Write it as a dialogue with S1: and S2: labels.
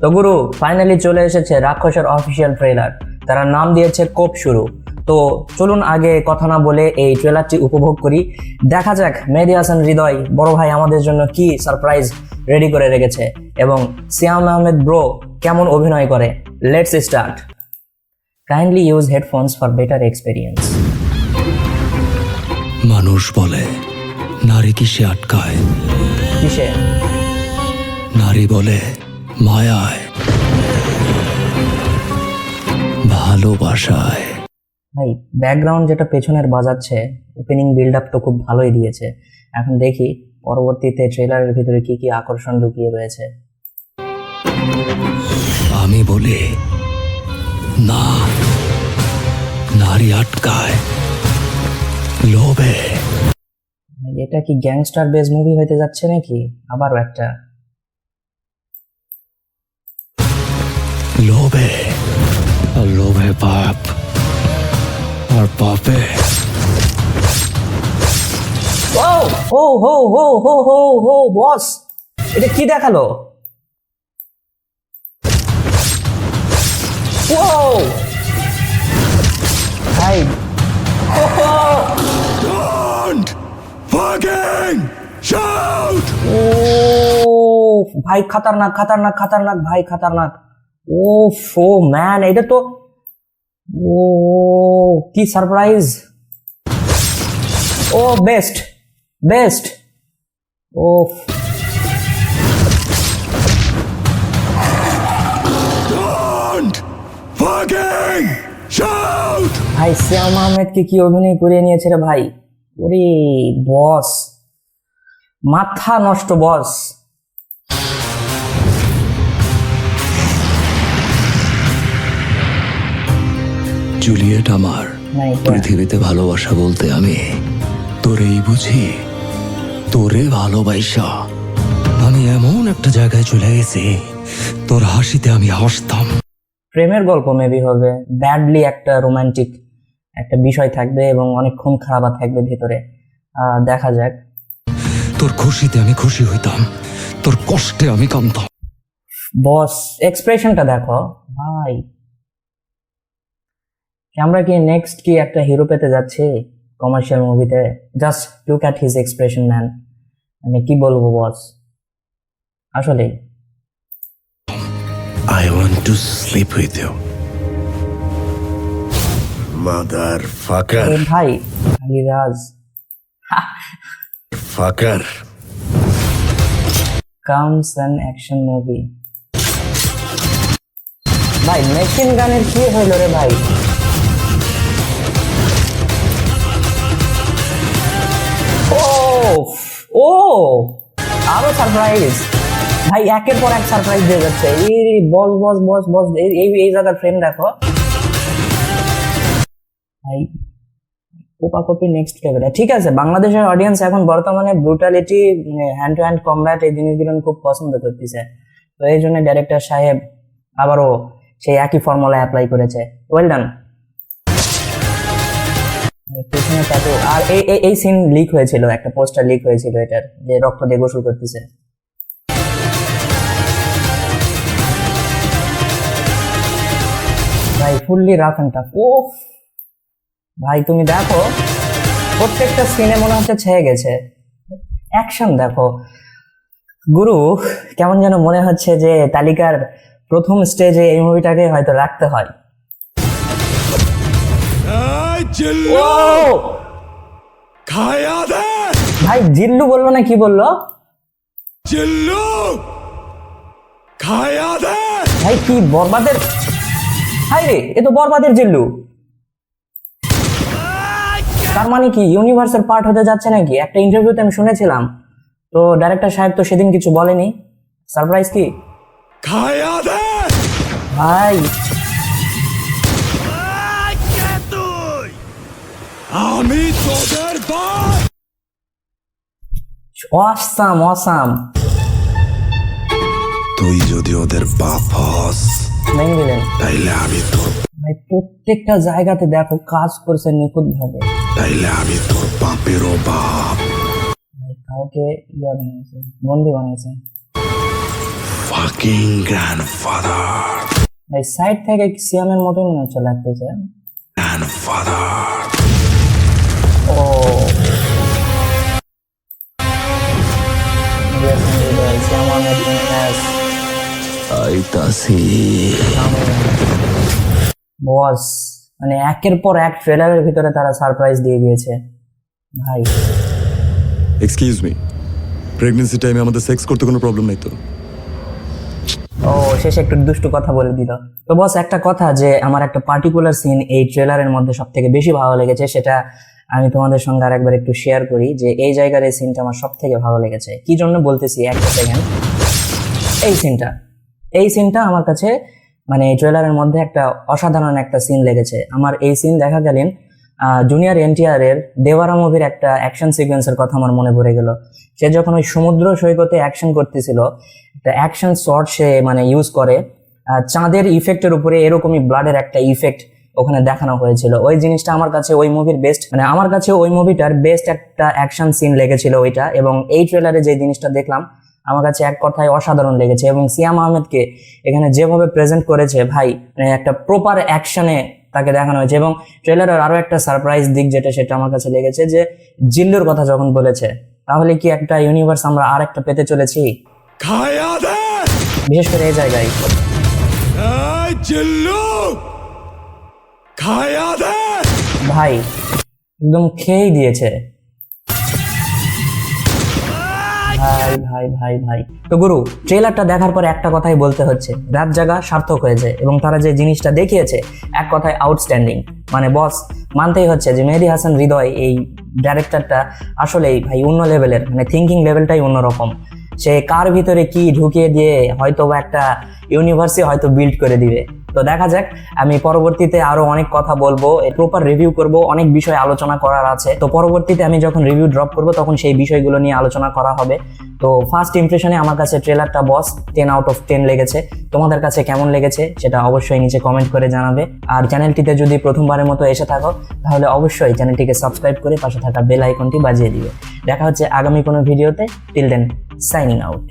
S1: তো গুরু ফাইনালি চলে এসেছে রাক্ষসের অফিসিয়াল ট্রেলার। তারা নাম দিয়েছে কোপ শুরু। তো চলুন আগে কথা না বলে এই ট্রেলারটি উপভোগ করি। দেখা যাক মেহেদী হাসান হৃদয় বড় ভাই আমাদের জন্য কি সারপ্রাইজ রেডি করে রেখেছে এবং সিয়াম আহমেদ ব্রো কেমন অভিনয় করে। Let's start. Kindly use headphones for better experience.
S2: মানুষ বলে নারী কিসে আটকায়,
S1: কিসে?
S2: নারী বলে মায়ায়, ভালোবাসায়।
S1: ভাই ব্যাকগ্রাউন্ড যেটা পেছনের বাজাচ্ছে, ওপেনিং বিল্ড আপ তো খুব ভালোই দিয়েছে। এখন দেখি পরবর্তীতে ট্রেলারের ভিতরে কি কি আকর্ষণ লুকিয়ে রয়েছে।
S2: আমি বলি না, নারী আটকায় লোভে।
S1: ভাই এটা কি গ্যাংস্টার বেস মুভি হতে যাচ্ছে নাকি আবারও একটা?
S2: লোভে, আর লোভে পাপ, আর পাপে
S1: ও হো হো হো হো হো হো বস, এটা কি দেখালো? ও ভাই
S2: Don't fucking shout!
S1: ও ভাই খতরনাক খতরনাক খতরনাক ভাই খতরনাক। ও ফো ম্যান, এটা তো ও কি সারপ্রাইজ। ও বেস্ট বেস্ট। ও
S2: Don't fucking shout!
S1: ভাই শ্যাম আহমেদকে কি অভিনয় করিয়ে নিয়েছে রে ভাই। ওরে বস, মাথা নষ্ট বস।
S2: জুলিয়েট আমার,
S1: নায়িকা।
S2: পৃথিবীতে ভালোবাসা বলতে আমি তোরেই বুঝি। তোরে ভালোবাসা আমি এমন একটা জায়গায় চলে গেছি, তোর হাসিতে আমি হাসতাম।
S1: প্রেমের গল্প মেবি হবে, ব্যাডলি একটা রোমান্টিক একটা বিষয় থাকবে এবং অনেক খুন খারাপ থাকবে ভেতরে। দেখা যাক।
S2: তোর খুশিতে আমি খুশি হইতাম, তোর কষ্টে আমি কাঁদতাম।
S1: বস এক্সপ্রেশনটা দেখো ভাই। আমরা কি নেক্সট কি একটা হিরো পেতে যাচ্ছি কমার্শিয়াল মুভিতে? Just look at his expression man. আমি কি বলবো বস, আসলে
S2: I want to sleep with you, motherfucker.
S1: ভাই আলিরাজ
S2: Fucker.
S1: Comes an action movie. ভাই মেশিন গানের কি হইল রে ভাই? ও ও আরো সারপ্রাইজ ভাই, একের পর এক সারপ্রাইজ দিয়ে যাচ্ছে। এই বস বস বস বস, এই এই জায়গার ফ্রেম দেখো ভাই, কোপাকপি নেক্সট লেভেলে। ঠিক আছে, বাংলাদেশের অডিয়েন্স এখন বর্তমানে brutality, hand to hand combat এই জিনিসগুলো খুব পছন্দ করতেছে। তো এই জন্য ডাইরেক্টর সাহেব আবারও সেই একই ফর্মুলা অ্যাপ্লাই করেছে। Well done. পেছনে ট্যাটু, আর এই এই সিন লিক হয়েছিল, একটা পোস্টার লিক হয়েছিল এটার, যে রক্ত দিয়ে গোসল করতেছে। ভাই ফুললি রাফ এন্ড টাফ। ও ভাই তুমি দেখো প্রত্যেকটা সিনে মনে হচ্ছে ছেয়ে গেছে। অ্যাকশন দেখো গুরু, কেমন যেন মনে হচ্ছে যে তালিকার প্রথম স্টেজে এই মুভিটাকে হয়তো রাখতে হয়। ও
S2: খায়া দে
S1: ভাই জিল্লু বললো না কি বললো?
S2: চিল্লু, খায়া দে।
S1: ভাই কি বরবাদের, হাই রে এ তো বরবাদের জিল্লু। তার মানে কি ইউনিভার্সের পার্ট হতে যাচ্ছে নাকি? একটা ইন্টারভিউতে আমি শুনেছিলাম। তো ডাইরেক্টর সাহেব তো সেদিন কিছু বলেনি। সারপ্রাইজ কি
S2: খায়া দে।
S1: ভাই?
S2: তুই আমি তোদের ভাই।
S1: Awesome awesome.
S2: তুই যদি ওদের বাপ হস,
S1: মেইন ভিলেন
S2: তাইলে আমি তোর,
S1: ভাই প্রত্যেকটা জায়গাতে দেখো কাজ করছে নিখুঁত ভাবে।
S2: তাইলে আমি তোর বাপেরও বাপ।
S1: ভাই কাউকে ইয়া বানাইছে, বন্দি বানাইছে।
S3: fucking grandfather.
S1: ভাই সাইড থেকে সিয়ামের মতন মনে হচ্ছে লাগতেছে।
S3: Grandfather.
S1: ও সিয়াম আহমেদ
S2: আইতাছি।
S1: বস, মানে একের পর এক ট্রেলারের ভিতরে তারা সারপ্রাইজ দিয়ে দিয়েছে ভাই।
S3: এক্সকিউজ মি, প্রেগনেন্সি টাইমে আমাদের সেক্স করতে কোনো প্রবলেম নাই তো?
S1: ও শেষে একটু দুষ্টু কথা বলে দিল। তো বস একটা কথা, যে আমার একটা পার্টিকুলার সিন এই ট্রেলারের মধ্যে সব থেকে বেশি ভালো লেগেছে, সেটা আমি তোমাদের সঙ্গে আরেকবার একটু শেয়ার করি। যে এই জায়গার এই সিনটা আমার সব থেকে ভালো লেগেছে। কি জন্য বলতেছি একটা সেকেন্ড। এই সিনটা আমার কাছে মানে এই ট্রেলারের মধ্যে একটা অসাধারণ একটা সিন লেগেছে আমার। এই সিন দেখাকালীন জুনিয়র এনটিআর এর দেওয়ারা মুভির একটা অ্যাকশন সিকোয়েন্সের কথা আমার মনে পড়ে গেল। সে যখন ওই সমুদ্র সৈকতে অ্যাকশন করতেছিল, একটা অ্যাকশন শট সে মানে ইউজ করে চাঁদের ইফেক্টের উপরে এরকমই ব্লাডের একটা ইফেক্ট ওখানে দেখানো হয়েছিল। ওই জিনিসটা আমার কাছে ওই মুভির বেস্ট, মানে আমার কাছে ওই মুভিটার বেস্ট একটা অ্যাকশন সিন লেগেছিল ওইটা। এবং এই ট্রেলারে যে জিনিসটা দেখলাম আমার কাছে এক কথায় অসাধারণ লেগেছে। এবং সিয়াম আহমেদকে এখানে যেভাবে প্রেজেন্ট করেছে ভাই, মানে একটা প্রপার অ্যাকশনে তাকে দেখানো হয়েছে। এবং ট্রেলারের আরো একটা সারপ্রাইজ দিক যেটা, সেটা আমার কাছে লেগেছে যে জিল্লুর কথা যখন বলেছে, তাহলে কি একটা ইউনিভার্স আমরা আর একটা পেতে চলেছি,
S3: খায়া দে
S1: বিশেষ করে এই জায়গায়।
S3: এই জিল্লু, খায়া দে।
S1: ভাই একদম খেয়েই দিয়েছে ভাই ভাই ভাই ভাই। তো গুরু, ট্রেলারটা দেখার পর একটা কথাই বলতে হচ্ছে, রাত জাগা সার্থক হয়েছে। এবং তারা যে জিনিসটা দেখিয়েছে এক কথায় আউটস্ট্যান্ডিং। মানে বস, মানতেই হচ্ছে যে মেহেদী হাসান হৃদয় এই ডাইরেক্টরটা আসলেই ভাই অন্য লেভেলের, মানে থিঙ্কিং লেভেলটাই অন্যরকম। সে কার ভিতরে কি ঢুকিয়ে দিয়ে হয়তো বা একটা ইউনিভার্সই হয়তো বিল্ড করে দিবে। তো দেখা যাক, আমি পরবর্তীতে আরো অনেক কথা বলবো, প্রপার রিভিউ করব, অনেক বিষয় আলোচনা করার আছে। তো পরবর্তীতে আমি যখন রিভিউ ড্রপ করব তখন সেই বিষয়গুলো নিয়ে আলোচনা করা হবে। তো ফার্স্ট ইমপ্রেশনে আমার কাছে ট্রেলারটা বস 10 আউট অফ 10 লেগেছে। তোমাদের কাছে কেমন লেগেছে সেটা অবশ্যই নিচে কমেন্ট করে জানাবে। আর চ্যানেলটিতে যদি প্রথমবারের মতো এসে থাকো তাহলে অবশ্যই চ্যানেলটিকে সাবস্ক্রাইব করে পাশে থাকা বেল আইকনটি বাজিয়ে দিবে। দেখা হচ্ছে আগামী কোনো ভিডিওতে। Till then, signing out.